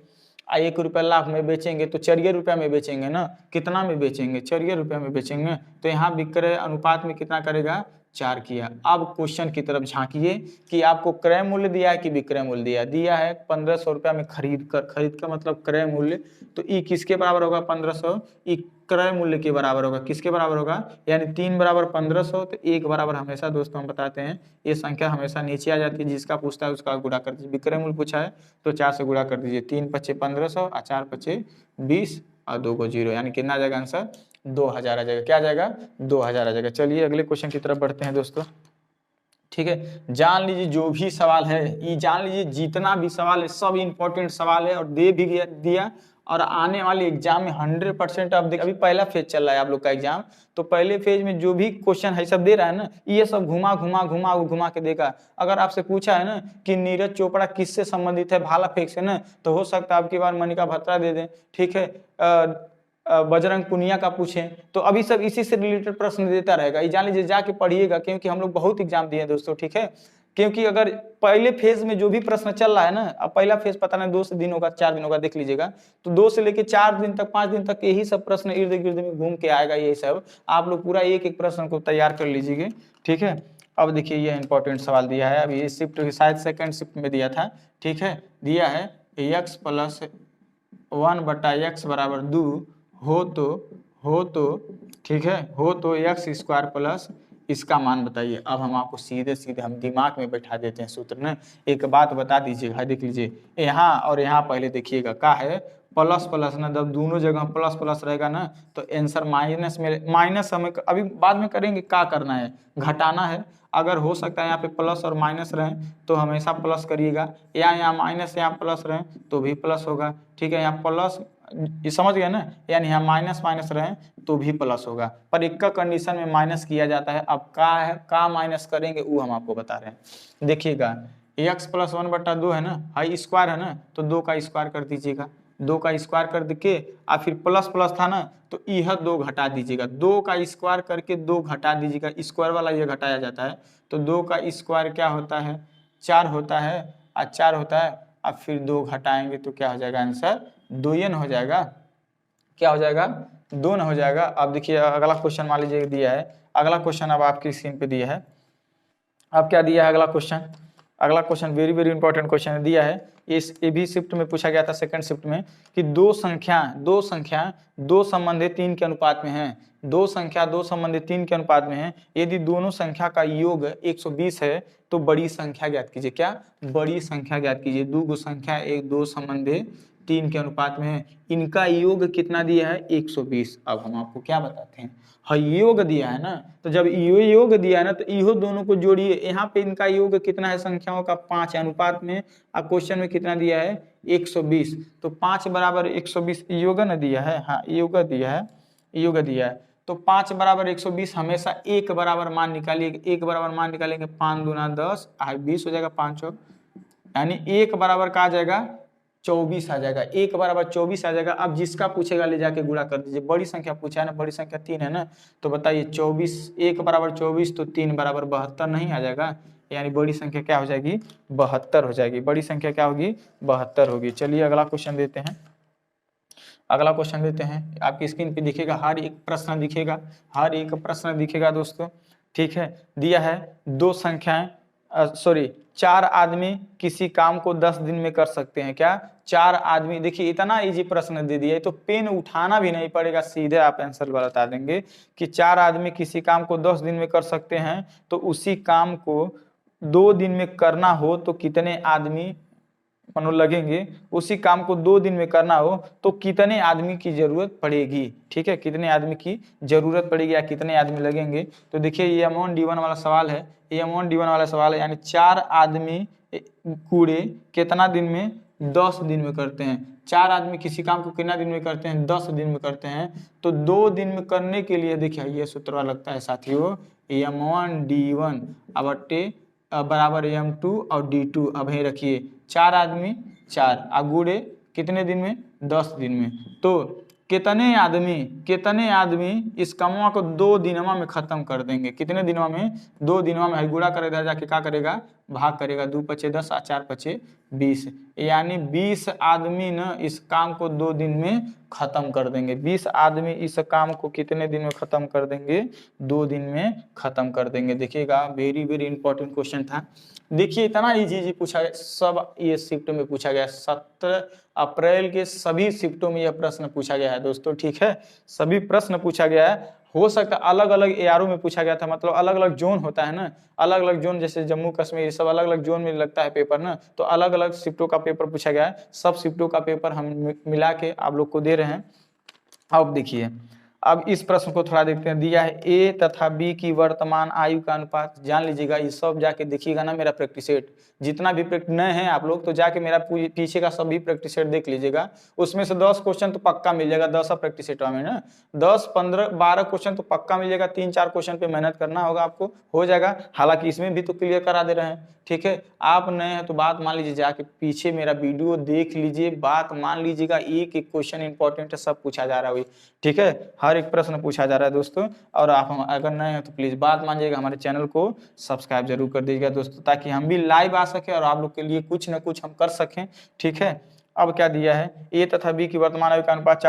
A: 1 रुपया लाभ में बेचेंगे तो 4 रुपया में बेचेंगे ना, कितना में बेचेंगे, 4 रुपया में बेचेंगे। तो यहाँ विक्रय अनुपात में कितना करेगा, 4 किया। अब क्वेश्चन की तरफ झांकिए कि आपको क्रय मूल्य दिया है कि विक्रय मूल्य दिया है 1500 रुपया में खरीद का मतलब क्रय मूल्य। तो ई किसके बराबर होगा, 1500, ई क्रय मूल्य के बराबर होगा, किसके बराबर होगा, यानी 3 बराबर 1500। तो 1 बराबर हमेशा दोस्तों हम बताते हैं ये संख्या हमेशा नीचे आ जाती है, जिसका पूछता है उसका गुणा कर दीजिए। विक्रय मूल्य पूछा है तो 4 से गुणा कर दीजिए, 3 पच्चे 1500 और 4 पच्चे 20 और 2 को 0, यानी कितना आ जाएगा आंसर, 2000 आ जाएगा। क्या आ जाएगा, 2000 आ जाएगा। चलिए अगले क्वेश्चन की तरफ बढ़ते हैं दोस्तों। ठीक है, जान लीजिए जो भी सवाल है, ये जान लीजिए जितना भी सवाल है सब इंपॉर्टेंट सवाल है और दे भी दिया। और आने वाले एग्जाम में 100% अब अभी पहला फेज चल रहा है आप लोग का एग्जाम, तो पहले फेज में जो भी क्वेश्चन है सब दे रहा है ना, ये सब घुमा के देगा। अगर आपसे पूछा है ना कि नीरज चोपड़ा किससे संबंधित है, भाला फेंक से ना, तो हो सकता है आपकी बार मनिका बत्रा दे दें। ठीक है, बजरंग पुनिया का पूछें, तो अभी सब इसी से रिलेटेड प्रश्न देता रहेगा। ये जान लीजिए, जाके पढ़िएगा, क्योंकि हम लोग बहुत एग्जाम दिए हैं दोस्तों। ठीक है, क्योंकि अगर पहले फेज में जो भी प्रश्न चल रहा है ना, अब पहला फेज पता नहीं 2 से दिन होगा 4 दिन होगा, देख लीजिएगा, तो 2 से लेके 4 दिन तक 5 दिन तक यही सब प्रश्न इर्द गिर्द में घूम के आएगा। यही सब आप लोग पूरा एक एक प्रश्न को तैयार कर लीजिएगा। ठीक है, अब देखिए ये इंपॉर्टेंट सवाल दिया है, अभी इस शिफ्ट शायद सेकंड शिफ्ट में दिया था। ठीक है, दिया है x प्लस 1/x बराबर 2 हो तो ठीक है, हो तो x स्क्वायर प्लस इसका मान बताइए। अब हम आपको सीधे सीधे हम दिमाग में बैठा देते हैं सूत्र ना। एक बात बता दीजिएगा, देख लीजिए यहाँ और यहाँ पहले देखिएगा क्या है, प्लस प्लस ना, जब दोनों जगह प्लस प्लस रहेगा ना तो आंसर माइनस में, माइनस हमें अभी बाद में करेंगे, क्या करना है, घटाना है। अगर हो सकता है यहाँ पे प्लस और माइनस रहे तो हमेशा प्लस करिएगा, या यहाँ माइनस यहाँ प्लस रहे तो भी प्लस होगा। ठीक है, यहाँ प्लस, ये समझ गए ना, यानी यहाँ माइनस माइनस रहे तो भी प्लस होगा, पर एक का कंडीशन में माइनस किया जाता है। अब का है, का माइनस करेंगे वो हम आपको बता रहे हैं। देखिएगा x प्लस 1/2 है ना, हाई स्क्वायर है ना, तो 2 का स्क्वायर कर दीजिएगा, 2 का स्क्वायर कर के और फिर प्लस प्लस था ना तो यह 2 घटा दीजिएगा, 2 का स्क्वायर करके 2 घटा दीजिएगा, स्क्वायर वाला ये घटाया जाता है। तो 2 का स्क्वायर क्या होता है, 4 होता है, और 4 होता है, अब फिर 2 घटाएंगे तो क्या हो जाएगा आंसर, 2n हो जाएगा। क्या हो जाएगा, 2 न हो जाएगा। अब देखिए अगला क्वेश्चन मान लीजिए दिया है, अगला क्वेश्चन अब आपकी स्क्रीन पे दिया है। अब क्या दिया है अगला क्वेश्चन, अगला question very very important question दिया है। ये भी शिफ्ट में पूछा गया था, सेकंड शिफ्ट में, कि दो संख्या दो संबंधित 3 के अनुपात में है, दो संख्या दो संबंधित 3 के अनुपात में है। यदि दोनों संख्या का योग 120 है तो बड़ी संख्या ज्ञात कीजिए। क्या, बड़ी संख्या ज्ञात कीजिए। दो संख्या एक दो संबंधित 3 के अनुपात में है, इनका योग कितना दिया है, 120। अब हम आपको क्या बताते हैं, हाँ योग दिया है ना, तो जब योग दिया है ना तो इहो दोनों को जोड़िए। यहाँ पे इनका योग कितना है, संख्याओं का 5 अनुपात में। अब क्वेश्चन में कितना दिया है, 120, तो 5 बराबर 120 योग न दिया है, हाँ योग दिया है, योग दिया है। तो 5 बराबर 120 हमेशा एक बराबर मान निकालिए, एक बराबर मान निकालेंगे, 5 दूना 10 20 हो जाएगा, 5 यानी एक बराबर का आ जाएगा 24 आ जाएगा, एक बराबर 24 आ जाएगा। अब जिसका पूछेगा ले जाके गुणा कर दीजिए, बड़ी संख्या पूछा है ना, बड़ी संख्या 3 है ना, तो बताइए 24, एक बराबर 24 तो 3 बराबर 72 नहीं आ जाएगा, यानी बड़ी संख्या क्या हो जाएगी, 72 हो जाएगी। बड़ी संख्या क्या होगी, 72 होगी। चलिए अगला क्वेश्चन देते हैं, अगला क्वेश्चन देते हैं। आपकी स्क्रीन पे दिखेगा, हर एक प्रश्न दिखेगा, हर एक प्रश्न दिखेगा दोस्तों। ठीक है, दिया है दो संख्याएं, सॉरी 4 आदमी किसी काम को 10 दिन में कर सकते हैं। क्या, 4 आदमी, देखिए इतना इजी प्रश्न दे दिया है तो पेन उठाना भी नहीं पड़ेगा, सीधे आप आंसर बता देंगे कि 4 आदमी किसी काम को 10 दिन में कर सकते हैं, तो उसी काम को 2 दिन में करना हो तो कितने आदमी मानो लगेंगे, उसी काम को 2 दिन में करना हो तो कितने आदमी की जरूरत पड़ेगी। ठीक है, कितने आदमी की जरूरत पड़ेगी या कितने आदमी लगेंगे। तो देखिए ये अमोन D1 वाला सवाल है, ये अमोन D1 वाला सवाल है, यानी 4 आदमी कूड़े कितना दिन में, 10 दिन में करते हैं। 4 आदमी किसी काम को कितना दिन में करते हैं, 10 दिन में करते हैं। तो 2 दिन में करने के लिए देखिए ये सूत्र लगता है साथियों, M1 D1 बट्टे बराबर M2 और D2। अब यही रखिए 4 आदमी 4 गुड़े कितने दिन में, 10 दिन में। तो कितने आदमी इस कामवा को 2 दिनवा में खत्म कर देंगे। कितने दिनवा में? 2 दिनवा में। गुणा करेगा जाके क्या करेगा? भाग करेगा। 2 पचे 10 और 4 पचे 20, यानी 20 आदमी न इस काम को 2 दिन में खत्म कर देंगे। 20 आदमी इस काम को कितने दिन में खत्म कर देंगे? 2 दिन में खत्म कर देंगे। देखिएगा, वेरी वेरी इंपॉर्टेंट क्वेश्चन था। देखिए इतना इजी पूछा गया, सब ये शिफ्ट में पूछा गया। 17 अप्रैल के सभी शिफ्टों में यह प्रश्न पूछा गया है दोस्तों, ठीक है। सभी प्रश्न पूछा गया है। हो सकता है अलग अलग एआरओ में पूछा गया था, मतलब अलग अलग जोन होता है ना, अलग अलग जोन, जैसे जम्मू कश्मीर ये सब अलग अलग जोन में लगता है पेपर ना, तो अलग अलग शिफ्टों का पेपर पूछा गया है। सब शिफ्टों का पेपर हम मिला के आप लोग को दे रहे हैं। अब देखिए, अब इस प्रश्न को थोड़ा देखते हैं। दिया है ए तथा बी की वर्तमान आयु का अनुपात। जान लीजिएगा, ये सब जाके देखिएगा ना मेरा प्रैक्टिस सेट, जितना भी प्रैक्टिस नए हैं आप लोग तो जाके मेरा पीछे का सभी प्रैक्टिस सेट देख लीजिएगा। उसमें से 10 क्वेश्चन तो पक्का मिल जाएगा। 10 प्रैक्टिस सेट में ना 10 15 12 क्वेश्चन तो पक्का मिल जाएगा। 3-4 क्वेश्चन पे मेहनत करना होगा आपको, हो जाएगा। हालांकि इसमें भी तो क्लियर करा दे रहे हैं, ठीक है। आप नए हैं तो बात मान लीजिए, जाके पीछे मेरा वीडियो देख लीजिए, बात मान लीजिएगा। एक एक क्वेश्चन इंपॉर्टेंट है, सब पूछा जा रहा है, ठीक है। हर एक प्रश्न पूछा जा रहा है दोस्तों। और आप अगर नए हैं तो प्लीज बात मानिएगा, हमारे चैनल को सब्सक्राइब जरूर कर दीजिएगा दोस्तों, ताकि हम भी लाइव आ सके और आप लोग के लिए कुछ न कुछ हम कर सकें, ठीक है। अब क्या दिया है? ए तथा बी की वर्तमान आयु का अनुपात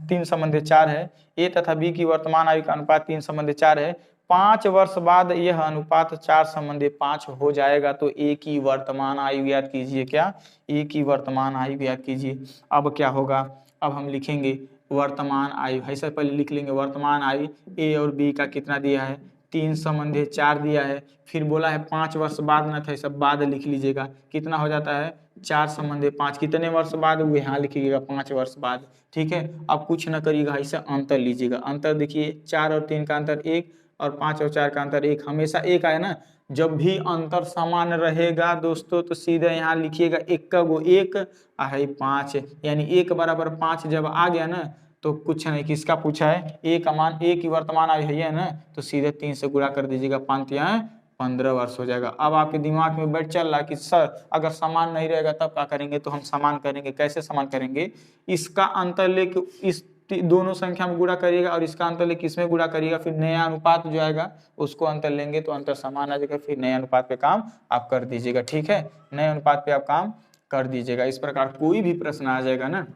A: 3 संबंधी 4 है। ए तथा बी की वर्तमान आयु का अनुपात 3 संबंधी 4 है। 5 वर्ष बाद यह अनुपात 4 संबंधी 5 हो जाएगा। तो ए की वर्तमान आयु याद कीजिए। क्या? ए की वर्तमान आयु याद कीजिए। अब क्या होगा? अब हम लिखेंगे वर्तमान आयु, ऐसे पहले लिख लेंगे वर्तमान आयु। ए और बी का कितना दिया है? 3 संबंधी 4 दिया है। फिर बोला है 5 वर्ष बाद न था, सब बाद लिख लीजिएगा। कितना हो जाता है? 4 संबंधी 5। कितने वर्ष बाद हुए? यहाँ लिखिएगा 5 वर्ष बाद, ठीक है। अब कुछ न करिएगा, ऐसे अंतर लीजिएगा। अंतर देखिए, 4 और 3 का अंतर 1 और 5 और 4 का अंतर 1, हमेशा 1 आए ना। जब भी अंतर समान रहेगा दोस्तों तो सीधे यहाँ लिखिएगा 1 का गो 1 है 5, यानी 1 बराबर 5 जब आ गया ना तो कुछ नहीं। किसका पूछा है? ए का मान, ए की वर्तमान आयु है ना, तो सीधे 3 से गुणा कर दीजिएगा। 5 यहाँ 15 वर्ष हो जाएगा। अब आपके दिमाग में बैठ चल रहा है कि सर अगर समान नहीं रहेगा तब क्या करेंगे? तो हम समान करेंगे। कैसे समान करेंगे? इसका अंतर लेके इस दोनों संख्या में गुणा करिएगा और इसका अंतर लेके इसमें गुणा करिएगा। फिर नया अनुपात जो आएगा उसको अंतर लेंगे तो अंतर समान आ जाएगा। फिर नए अनुपात पे काम आप कर दीजिएगा, ठीक है। नए अनुपात पे आप काम कर दीजिएगा। इस प्रकार कोई भी प्रश्न आ जाएगा ना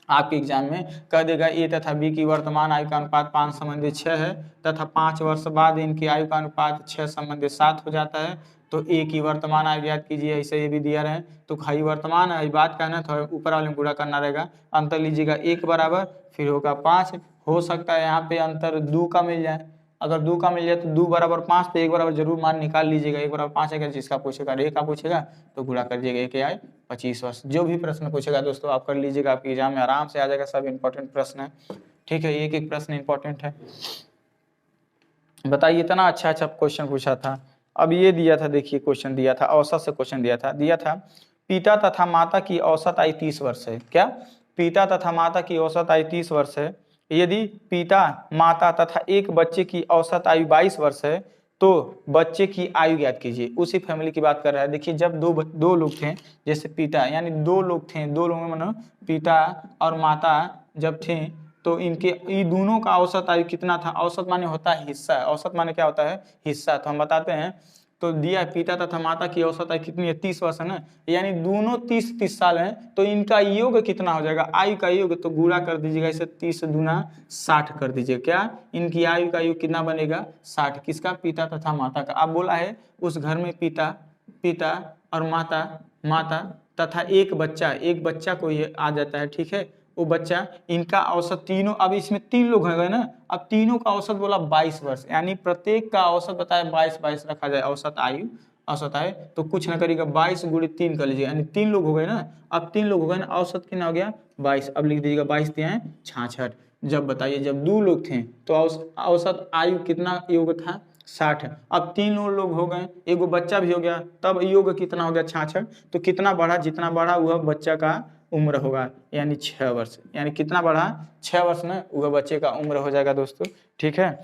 A: आपके एग्जाम में, कह देगा ए तथा बी की वर्तमान आयु का अनुपात 5 संबंधी 6 है तथा 5 वर्ष बाद इनकी आयु का अनुपात 6 संबंधी 7 हो जाता है। तो ए की वर्तमान आयु याद कीजिए, ऐसे ये भी दिया रहे तो खाई वर्तमान आयु बात कहना तो ऊपर वाले में गुणा करना रहेगा। अंतर लीजिएगा 1 बराबर, फिर होगा 5। हो सकता है यहाँ पे अंतर 2 का मिल जाए। अगर 2 का मिल जाए तो 2 बराबर 5 तो 1 बराबर जरूर मान निकाल लीजिएगा। 1 बराबर 5 है, जिसका पूछेगा ए का पूछेगा तो गुणा कर दीजिएगा। 1 आए 25 वर्ष। जो भी प्रश्न पूछेगा दोस्तों आप कर लीजिएगा, आपके एग्जाम में आराम से आ जाएगा। सब इंपॉर्टेंट प्रश्न है, ठीक है। एक एक प्रश्न इंपॉर्टेंट है। बताइए, इतना अच्छा क्वेश्चन पूछा था। अब ये दिया था, देखिए क्वेश्चन दिया था, औसत से क्वेश्चन दिया था पिता तथा माता की औसत आयु 30 वर्ष है। क्या? पिता तथा माता की औसत आयु 30 वर्ष है। यदि पिता माता तथा एक बच्चे की औसत आयु 22 वर्ष है तो बच्चे की आयु ज्ञात कीजिए। उसी फैमिली की बात कर रहा है। देखिए, जब दो लोग थे, जैसे पिता, यानी 2 लोग थे, 2 लोगों में मानो पिता और माता जब थे तो इनके ये दोनों का औसत आयु कितना था? औसत माने होता है हिस्सा। औसत माने क्या होता है? हिस्सा। तो हम बताते हैं, तो दिया पिता तथा माता की औसत आयु कितनी है? 30 वर्ष है ना, यानी दोनों 30 साल हैं। तो इनका योग कितना हो जाएगा? आयु का योग तो गुणा कर दीजिएगा, इसे 30 दूना 60 कर दीजिए। क्या? इनकी आयु का योग कितना बनेगा? 60। किसका? पिता तथा माता का। अब बोला है उस घर में पिता और माता तथा एक बच्चा को ये आ जाता है, ठीक है। वो बच्चा, इनका औसत तीनों, अब इसमें 3 लोग हैं ना, अब तीनों का औसत बोला 22 वर्ष, यानी प्रत्येक का औसत बताया 22 रखा जाए औसत आयु। तो कुछ ना करिएगा, 22 × 3 कर लीजिए, यानी 3 लोग हो गए ना। अब 3 लोग हो गए ना, औसत कितना हो गया? 22। अब लिख दीजिएगा 22 3 66। जब बताइए, जब 2 लोग थे तो औसत आयु कितना योग था? 60। अब 3 लोग हो गए, एगो बच्चा भी हो गया, तब योग कितना हो गया? 66। तो कितना बढ़ा? जितना बढ़ा वह बच्चा का उम्र होगा, यानी 6 वर्ष। यानी कितना बढ़ा? 6 वर्ष ना, वह बच्चे का उम्र हो जाएगा दोस्तों, ठीक है।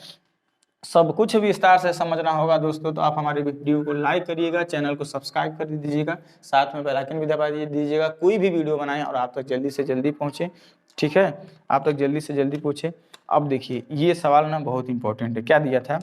A: सब कुछ विस्तार से समझना होगा दोस्तों तो आप हमारे वीडियो को लाइक करिएगा, चैनल को सब्सक्राइब कर दीजिएगा, साथ में बेल आइकन भी दबा दीजिएगा। कोई भी वीडियो बनाएं और आप तक जल्दी से जल्दी पहुंचे। ठीक है, आप तक जल्दी से जल्दी पूछे। अब देखिए ये सवाल ना बहुत इंपॉर्टेंट है। क्या दिया था?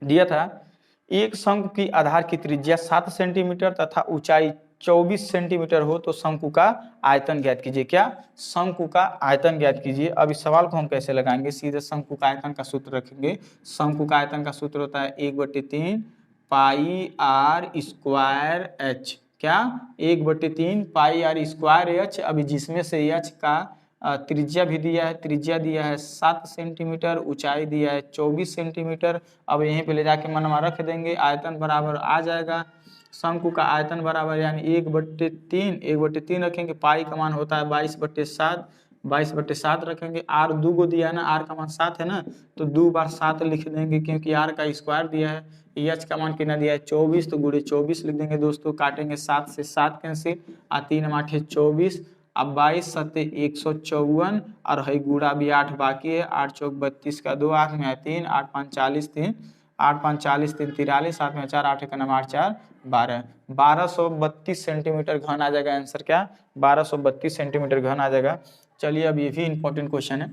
A: दिया था एक शंकु की आधार की त्रिज्या 7 सेंटीमीटर तथा ऊंचाई 24 सेंटीमीटर हो तो शंकु का आयतन ज्ञात कीजिए। क्या? शंकु का आयतन ज्ञात कीजिए। अब इस सवाल को हम कैसे लगाएंगे? सीधे शंकु का आयतन का सूत्र रखेंगे। शंकु का आयतन का सूत्र होता है 1/3 पाई आर स्क्वायर एच। क्या? 1/3 पाई आर स्क्वायर एच। अभी जिसमें से एच का त्रिज्या भी दिया है, त्रिज्या दिया है 7 सेंटीमीटर, ऊंचाई दिया है 24 सेंटीमीटर। अब यहीं पे ले जाके मनवा रख देंगे, आयतन बराबर आ जाएगा शंकु का आयतन बराबर यानी 1/3 रखेंगे। पाई का मान होता है 22/7, 22/7 रखेंगे। आर 2 को दिया है ना, आर का मान 7 है ना, तो 2 बार 7 लिख देंगे क्योंकि आर का स्क्वायर दिया है। एच का मान कितना दिया है? 24, तो गुणे 24 लिख देंगे दोस्तों। काटेंगे 7 से 7 कैंसिल, 3 8 24। अब 22 7 154 और है गुड़ा भी 8 बाकी है। 8 चौक 32 का 2, 8 में है 3, 8 5 40 3, 8 5 40 3 43, 7 में 4, 8 1 8 4 12, 1232 सेंटीमीटर घन आ जाएगा आंसर। क्या? 1232 सेंटीमीटर घन आ जाएगा। चलिए अब ये भी इंपॉर्टेंट क्वेश्चन है,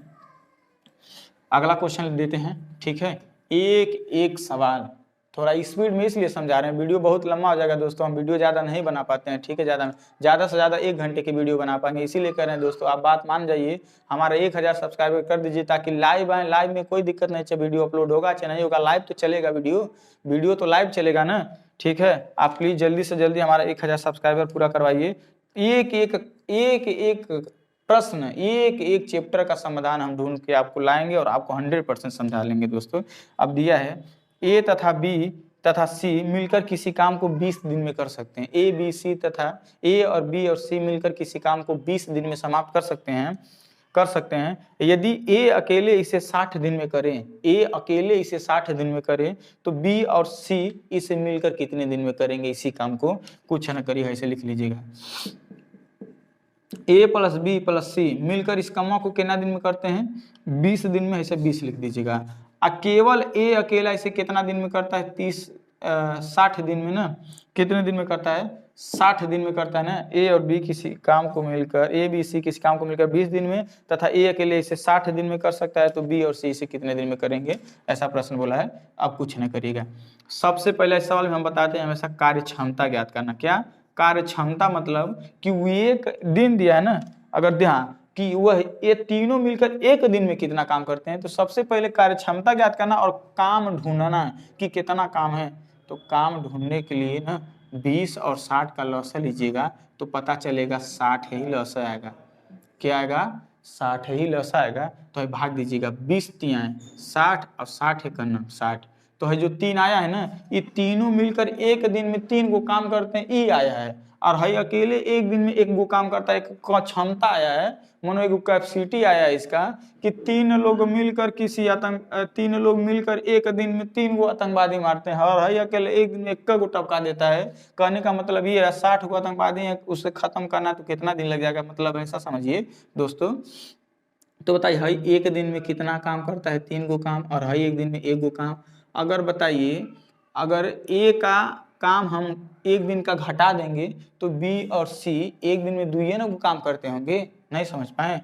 A: अगला क्वेश्चन देते हैं। ठीक है, एक एक सवाल थोड़ा स्पीड में इसलिए समझा रहे हैं, वीडियो बहुत लंबा हो जाएगा दोस्तों, हम वीडियो ज़्यादा नहीं बना पाते हैं। ठीक है, ज़्यादा से ज़्यादा 1 घंटे की वीडियो बना पाएंगे, इसीलिए कर रहे हैं दोस्तों। आप बात मान जाइए, हमारा 1000 सब्सक्राइबर कर दीजिए ताकि लाइव आए। लाइव में कोई दिक्कत नहीं, चाहे वीडियो अपलोड होगा चाहे नहीं होगा, लाइव तो चलेगा, वीडियो तो लाइव चलेगा ना। ठीक है, आप प्लीज़ जल्दी से जल्दी हमारा 1000 सब्सक्राइबर पूरा करवाइए। एक प्रश्न, एक चैप्टर का समाधान हम ढूंढ के आपको लाएंगे और आपको 100% समझा लेंगे दोस्तों। अब दिया है ए तथा बी तथा सी मिलकर किसी काम को 20 दिन में कर सकते हैं। ए बी सी तथा ए और बी और सी मिलकर किसी काम को 20 दिन में समाप्त कर सकते हैं। यदि ए अकेले इसे 60 दिन में करें, तो बी और सी इसे मिलकर कितने दिन में करेंगे इसी काम को? कुछ न करिए, ऐसे लिख लीजिएगा। ए प्लस बी प्लस सी मिलकर इस कामों को कितना दिन में करते हैं? 20 दिन में, ऐसे 20 लिख दीजिएगा। केवल ए अकेला इसे कितना दिन में करता है? 60 दिन में ना। कितने दिन में करता है? 60 दिन में करता है ना। ए और बी किसी काम को मिलकर, ए बी सी किसी काम को मिलकर 20 दिन में, तथा ए अकेले इसे 60 दिन में कर सकता है, तो बी और सी इसे कितने दिन में करेंगे? ऐसा प्रश्न बोला है। अब कुछ न करिएगा। सबसे पहले इस सवाल में हम बताते हैं हमेशा कार्य क्षमता ज्ञात करना। क्या? कार्य क्षमता मतलब कि वो एक दिन दिया है ना, अगर ध्यान कि वह ये तीनों मिलकर एक दिन में कितना काम करते हैं, तो सबसे पहले कार्य क्षमता ज्ञात करना और काम ढूंढना कि कितना काम है। तो काम ढूंढने के लिए ना 20 और 60 का लॉसा लीजिएगा तो पता चलेगा 60 ही लॉसा आएगा। क्या आएगा? 60 ही लॉसा आएगा। तो भाग दीजिएगा, 20 तियाएं 60 और 60 है करना 60, तो है जो 3 आया है ना, ये तीनों मिलकर एक दिन में 3 गो काम करते हैं, ये आया है। और है अकेले एक दिन में 1 गो काम करता है, एक क्षमता आया है, मानो एक कैपेसिटी आया है इसका कि 3 लोग मिलकर एक दिन में 3 गो आतंकवादी मारते हैं। और है अकेले एक दिन में 1 गो टपका देता है। कहने का मतलब ये है 60 गो आतंकवादी है, उसे खत्म करना तो कितना दिन लग जाएगा, मतलब ऐसा समझिए दोस्तों। तो बताइए है एक दिन में कितना काम करता है? 3 गो काम। और है एक दिन में 1 गो काम। अगर बताइए, अगर ए का काम हम एक दिन का घटा देंगे तो बी और सी एक दिन में 2 ना काम करते होंगे, नहीं समझ पाए?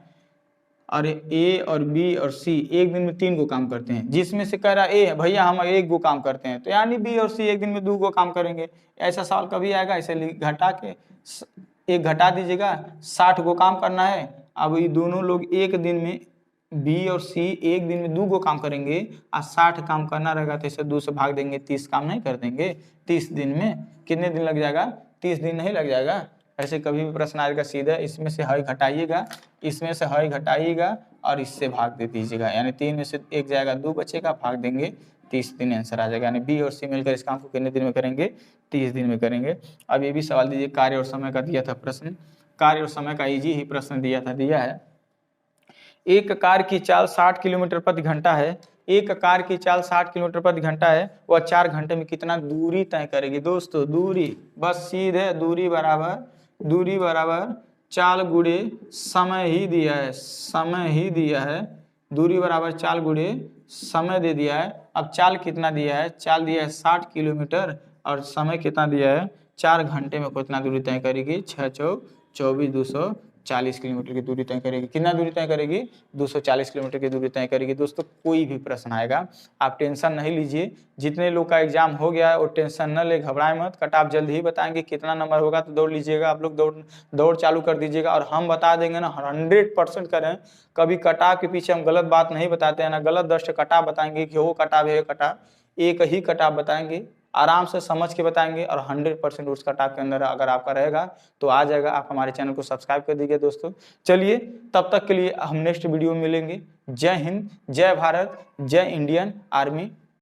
A: और ए और बी और सी एक दिन में 3 गो काम करते हैं, जिसमें से कह रहा ए भैया हम 1 गो काम करते हैं, तो यानी बी और सी एक दिन में 2 गो काम करेंगे। ऐसा सवाल कभी आएगा? ऐसे घटा के एक घटा दीजिएगा, 60 गो काम करना है। अब ये दोनों लोग एक दिन में, बी और सी एक दिन में 2 गो काम करेंगे और 60 काम करना रहेगा, तो इसे 2 से भाग देंगे, 30 काम नहीं कर देंगे। 30 दिन में कितने दिन लग जाएगा? 30 दिन नहीं लग जाएगा? ऐसे कभी भी प्रश्न आएगा सीधा, इसमें से है घटाइएगा, इसमें से है घटाइएगा और इससे भाग दे दीजिएगा, यानी 3 में से 1 जाएगा, 2 बचेगा, भाग देंगे, 30 दिन आंसर आ जाएगा। यानी बी और सी मिलकर इस काम को कितने दिन में करेंगे? 30 दिन में करेंगे। अब ये भी सवाल दीजिए, कार्य और समय का दिया था प्रश्न, कार्य और समय का इजी ही प्रश्न दिया है। एक कार की चाल 60 किलोमीटर प्रति घंटा है, एक कार की चाल 60 किलोमीटर प्रति घंटा है, वह 4 घंटे में कितना दूरी तय करेगी? दोस्तों दूरी बस सीधे दूरी बराबर चाल गुणे समय ही दिया है, दूरी बराबर चाल गुणे समय दे दिया है। अब चाल कितना दिया है? चाल दिया है 60 किलोमीटर और समय कितना दिया है? 4 घंटे में कितना दूरी तय करेगी? 6 चौक 24, 240 किलोमीटर की दूरी तय करेगी। कितना दूरी तय करेगी? 240 किलोमीटर की दूरी तय करेगी। दोस्तों कोई भी प्रश्न आएगा आप टेंशन नहीं लीजिए, जितने लोग का एग्जाम हो गया है वो टेंशन न ले, घबराए मत, कट ऑफ जल्द ही बताएंगे कितना नंबर होगा, तो दौड़ लीजिएगा आप लोग, दौड़ चालू कर दीजिएगा और हम बता देंगे ना 100% करें। कभी कट ऑफ के पीछे हम गलत बात नहीं बताते हैं ना, गलत दृष्टि कट ऑफ बताएंगे कि वो कट ऑफ है, कट ऑफ एक ही कट ऑफ बताएंगे, आराम से समझ के बताएंगे और 100% उस कट ऑफ के अंदर अगर आपका रहेगा तो आ जाएगा। आप हमारे चैनल को सब्सक्राइब कर दीजिए दोस्तों। चलिए तब तक के लिए हम नेक्स्ट वीडियो में मिलेंगे। जय हिंद, जय भारत, जय इंडियन आर्मी।